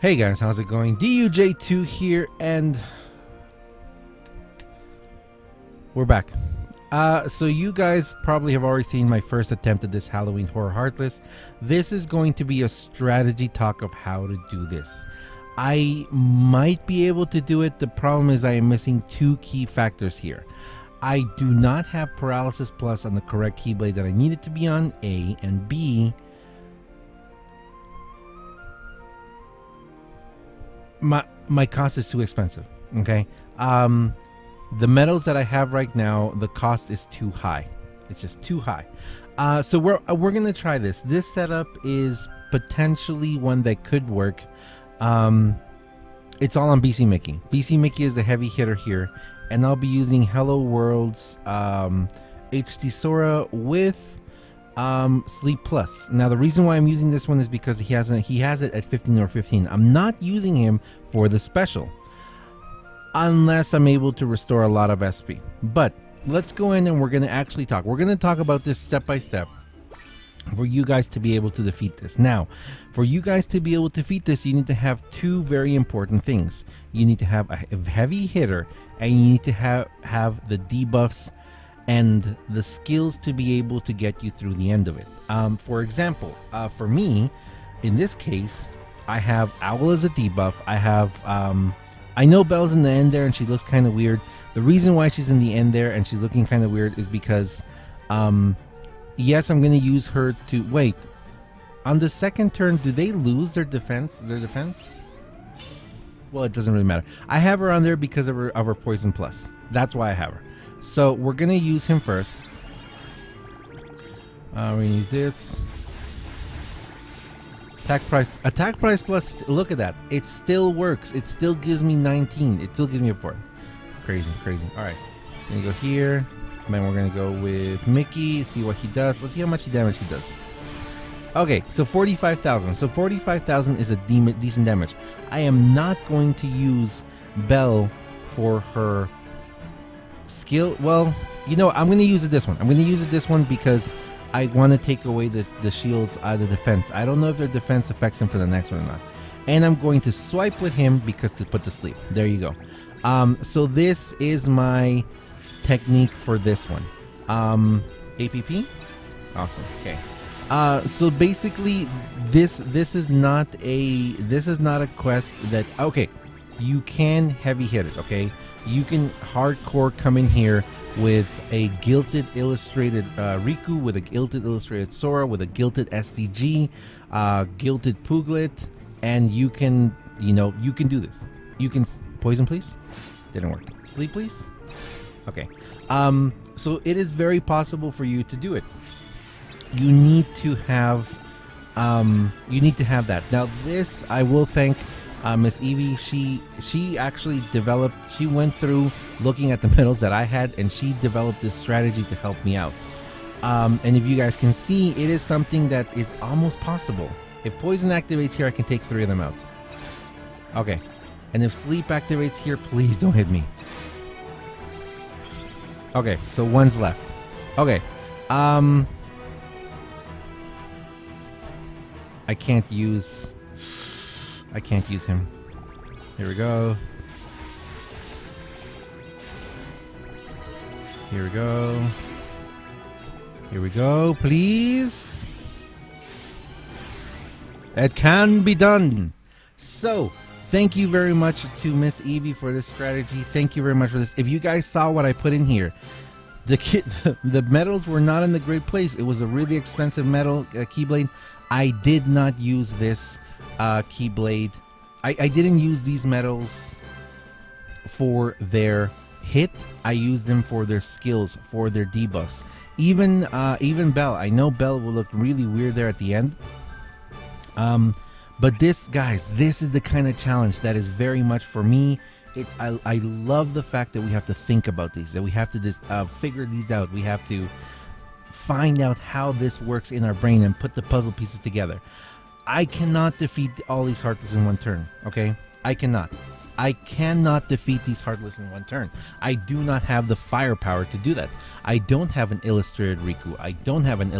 Hey guys, how's it going? DUJ2 here, and we're back. So you guys probably have already seen my first attempt at this Halloween horror Heartless. This is going to be a strategy talk of how to do this. I might be able to do it. The problem is I am missing two key factors here. I do not have Paralysis Plus on the correct Keyblade that I need it to be on, A, and B, my cost is too expensive. Okay, the medals that I have right now, the cost is too high. It's just too high. So we're gonna try this. This setup is potentially one that could work. It's all on BC Mickey. BC Mickey is the heavy hitter here, and I'll be using Helloworld's HD Sora with Sleep Plus. Now the reason why I'm using this one is because he has it at 15 or 15. I'm not using him for the special unless I'm able to restore a lot of SP. But let's go in and we're going to actually talk. We're going to talk about this step by step for you guys to be able to defeat this. Now, for you guys to be able to defeat this, you need to have two very important things. You need to have a heavy hitter, and you need to have the debuffs and the skills to be able to get you through the end of it. For example, for me, in this case, I have Owl as a debuff. I have, I know Belle's in the end there and she looks kind of weird. The reason why she's in the end there and she's looking kind of weird is because, yes, I'm going to use her to, wait, on the second turn, do they lose their defense? Well, it doesn't really matter. I have her on there because of her Poison Plus. That's why I have her. So we're gonna use him first. We use this attack price plus. Look at that, it still works. It still gives me 19. It still gives me a 4. Crazy. All right, we're gonna go here, and then we're gonna go with Mickey, see what he does. Let's see how much damage he does. Okay, so 45,000. So 45,000 is a decent damage. I am not going to use Belle for her skill. Well, you know, I'm going to use this one because I want to take away the shields out of the defense. I don't know if their defense affects him for the next one or not. And I'm going to swipe with him because to put to sleep. There you go. So this is my technique for this one. APP? Awesome. Okay. So basically this is not a quest that, okay, you can heavy hit it, okay? You can hardcore come in here with a Gilted Illustrated Riku, with a Gilted Illustrated Sora, with a Gilted SDG, Gilted Poohglett, and you can do this. You can poison, please. Didn't work. Sleep, please. Okay. So it is very possible for you to do it. You need to have that. Now this, I will thank Miss Eevee. She actually developed, she went through looking at the medals that I had, and she developed this strategy to help me out. And if you guys can see, it is something that is almost possible. If poison activates here, I can take 3 of them out. Okay. And if sleep activates here, please don't hit me. Okay, so 1's left. Okay. I can't use him. Here we go. Here we go, please. It can be done. So, thank you very much to Miss Eevee for this strategy. Thank you very much for this. If you guys saw what I put in here, the medals were not in the great place. It was a really expensive medal Keyblade. I did not use this Keyblade. I didn't use these medals for their hit. I used them for their skills, for their debuffs. Even Belle. I know Belle will look really weird there at the end. But this, guys, this is the kind of challenge that is very much for me. I love the fact that we have to think about these, that we have to just figure these out. We have to find out how this works in our brain and put the puzzle pieces together. I cannot defeat all these Heartless in one turn, okay? I cannot defeat these Heartless in one turn. I do not have the firepower to do that. I don't have an Illustrated Riku. I don't have an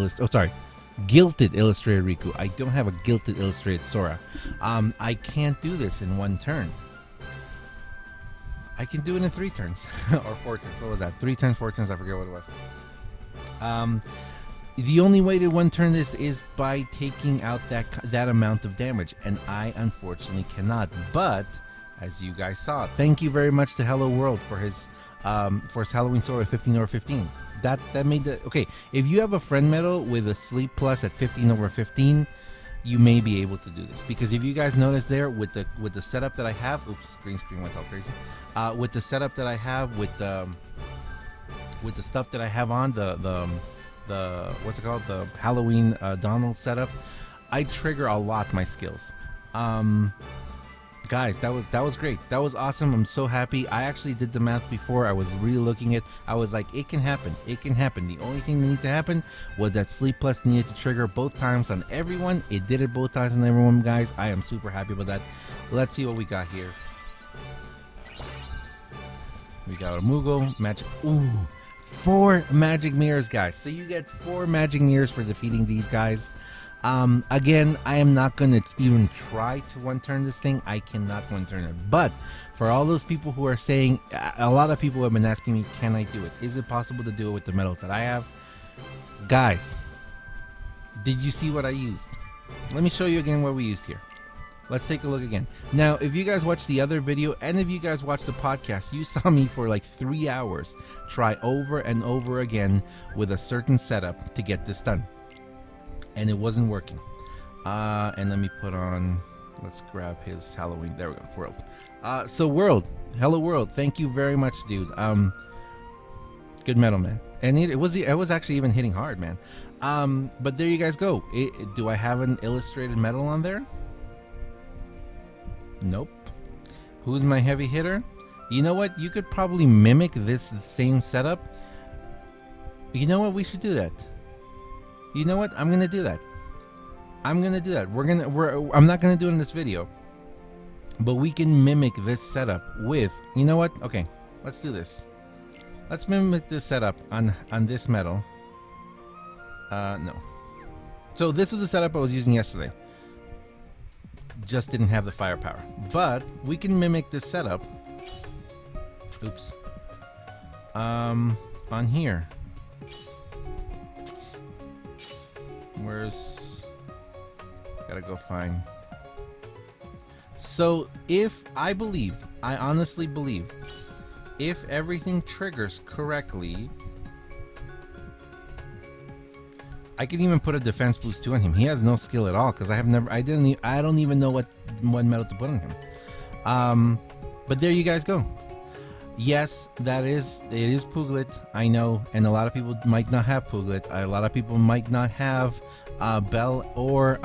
gilted illustrated Riku. I don't have a gilted illustrated Sora. I can't do this in one turn. I can do it in 3 turns or 4 turns. What was that? 3 turns, 4 turns. I forget what it was. The only way to one turn this is by taking out that amount of damage, and I unfortunately cannot. But as you guys saw, thank you very much to Helloworld for his Halloween Sora 15 over 15. That made the okay. If you have a friend medal with a sleep plus at 15 over 15, you may be able to do this, because if you guys notice there with the setup that I have, oops, green screen went all crazy. With the setup that I have with the stuff that I have on the what's it called, the Halloween Donald setup, I trigger a lot my skills. Guys, that was great. That was awesome. I'm so happy. I actually did the math before. I was re-looking it. I was like, it can happen. It can happen. The only thing that needed to happen was that Sleep Plus needed to trigger both times on everyone. It did it both times on everyone, guys. I am super happy about that. Let's see what we got here. We got a Moogle, magic. Ooh, 4 magic mirrors, guys. So you get 4 magic mirrors for defeating these guys. Again, I am not going to even try to one turn this thing. I cannot one turn it. But for all those people who are saying, a lot of people have been asking me, can I do it? Is it possible to do it with the medals that I have? Guys, did you see what I used? Let me show you again what we used here. Let's take a look again. Now, if you guys watched the other video and if you guys watched the podcast, you saw me for like 3 hours try over and over again with a certain setup to get this done. And it wasn't working. And let me put on, let's grab his Halloween. There we go, World. So World, hello World. Thank you very much, dude. Good medal, man. And it was actually even hitting hard, man. But there you guys go. Do I have an illustrated medal on there? Nope. Who's my heavy hitter? You know what? You could probably mimic this same setup. You know what? We should do that. You know what? I'm gonna do that. I'm gonna do that. I'm not gonna do it in this video, but we can mimic this setup with. You know what? Okay, let's do this. Let's mimic this setup on this medal. No. So this was the setup I was using yesterday. Just didn't have the firepower, but we can mimic this setup. Oops. On here. Where's... Gotta go find... So if I honestly believe, if everything triggers correctly, I can even put a defense boost 2 on him. He has no skill at all because I don't even know what medal to put on him. But there you guys go. Yes, it is poohglett, I know, and a lot of people might not have poohglett. A lot of people might not have Bell or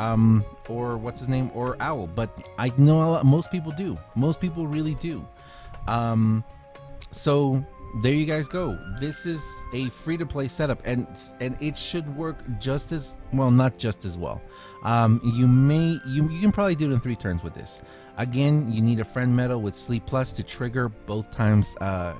what's his name, or Owl, but I know most people do. Most people really do. So there you guys go. This is a free-to-play setup, and it should work just as well, not just as well. You can probably do it in 3 turns with this. Again, you need a friend medal with Sleep Plus to trigger both times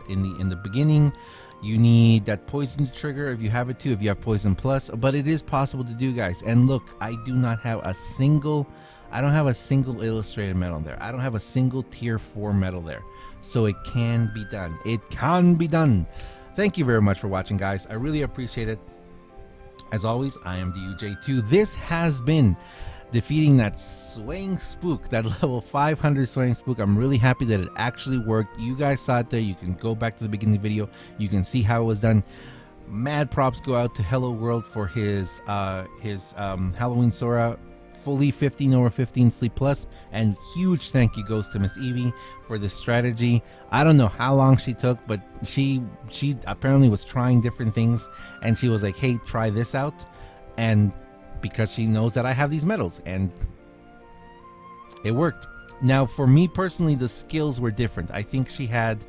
in the beginning. You need that poison to trigger if you have it too, if you have poison plus, but it is possible to do, guys. And look, I do not have a single illustrated medal there. I don't have a single tier 4 medal there. So it can be done. It can be done. Thank you very much for watching, guys. I really appreciate it. As always, I am DUJ2. This has been defeating that swaying spook, that level 500 swaying spook. I'm really happy that it actually worked. You guys saw it there. You can go back to the beginning of the video. You can see how it was done. Mad props go out to Helloworld for his Halloween Sora fully 15 over 15 Sleep Plus, and huge thank you goes to Miss Eevee for this strategy. I don't know how long she took, but she apparently was trying different things, and she was like, hey, try this out, and because she knows that I have these medals, and it worked. Now for me personally, the skills were different. I think she had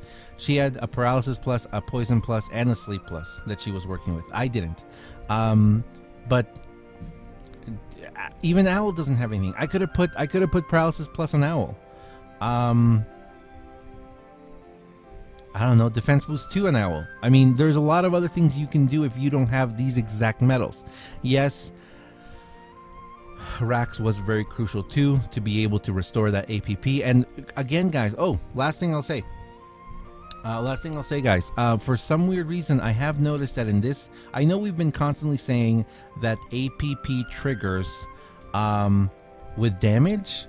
a paralysis plus, a poison plus, and a sleep plus that she was working with. I didn't, but even Owl doesn't have anything. I could have put paralysis plus on Owl. I don't know, defense boost 2 on Owl. I mean, there's a lot of other things you can do if you don't have these exact medals. Yes, Rax was very crucial too, to be able to restore that APP. And again, guys, last thing I'll say, guys, for some weird reason, I have noticed that in this, I know we've been constantly saying that APP triggers with damage,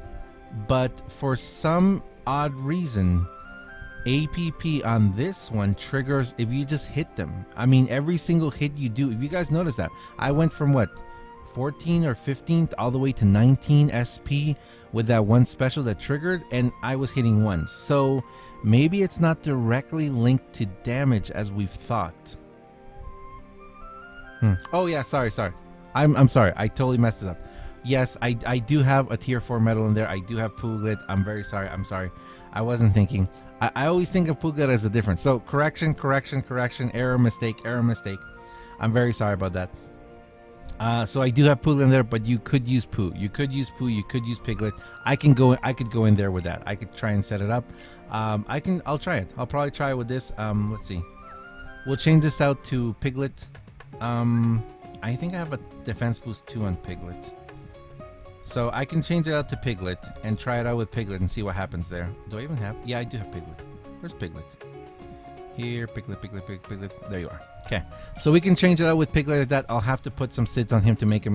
but for some odd reason, APP on this one triggers if you just hit them. I mean, every single hit you do, if you guys notice that, I went from what, 14 or 15 all the way to 19 SP with that one special that triggered, and I was hitting once. So maybe it's not directly linked to damage as we've thought. Oh yeah, sorry. I'm sorry, I totally messed it up. Yes, I do have a tier 4 medal in there. I do have poohglett. I'm very sorry. I'm sorry. I wasn't thinking. I always think of poohglett as a difference. So correction, error, mistake. I'm very sorry about that. So I do have poohglett in there, but you could use poo. You could use piglet. I could go in there with that. I could try and set it up. I'll try it. I'll probably try it with this. Let's see. We'll change this out to piglet. I think I have a defense boost 2 on piglet. So I can change it out to piglet and try it out with piglet and see what happens there. Do I even have? Yeah, I do have piglet. Where's piglet? Here, piglet. There you are. Okay, so we can change it out with piglet like that. I'll have to put some SIDS on him to make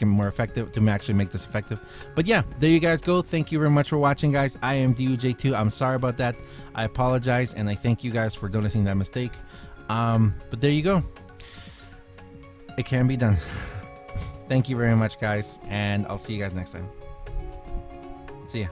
him more effective, to actually make this effective. But yeah, there you guys go. Thank you very much for watching, guys. I am DUJ2. I'm sorry about that. I apologize, and I thank you guys for noticing that mistake. But there you go. It can be done. Thank you very much, guys, and I'll see you guys next time. See ya.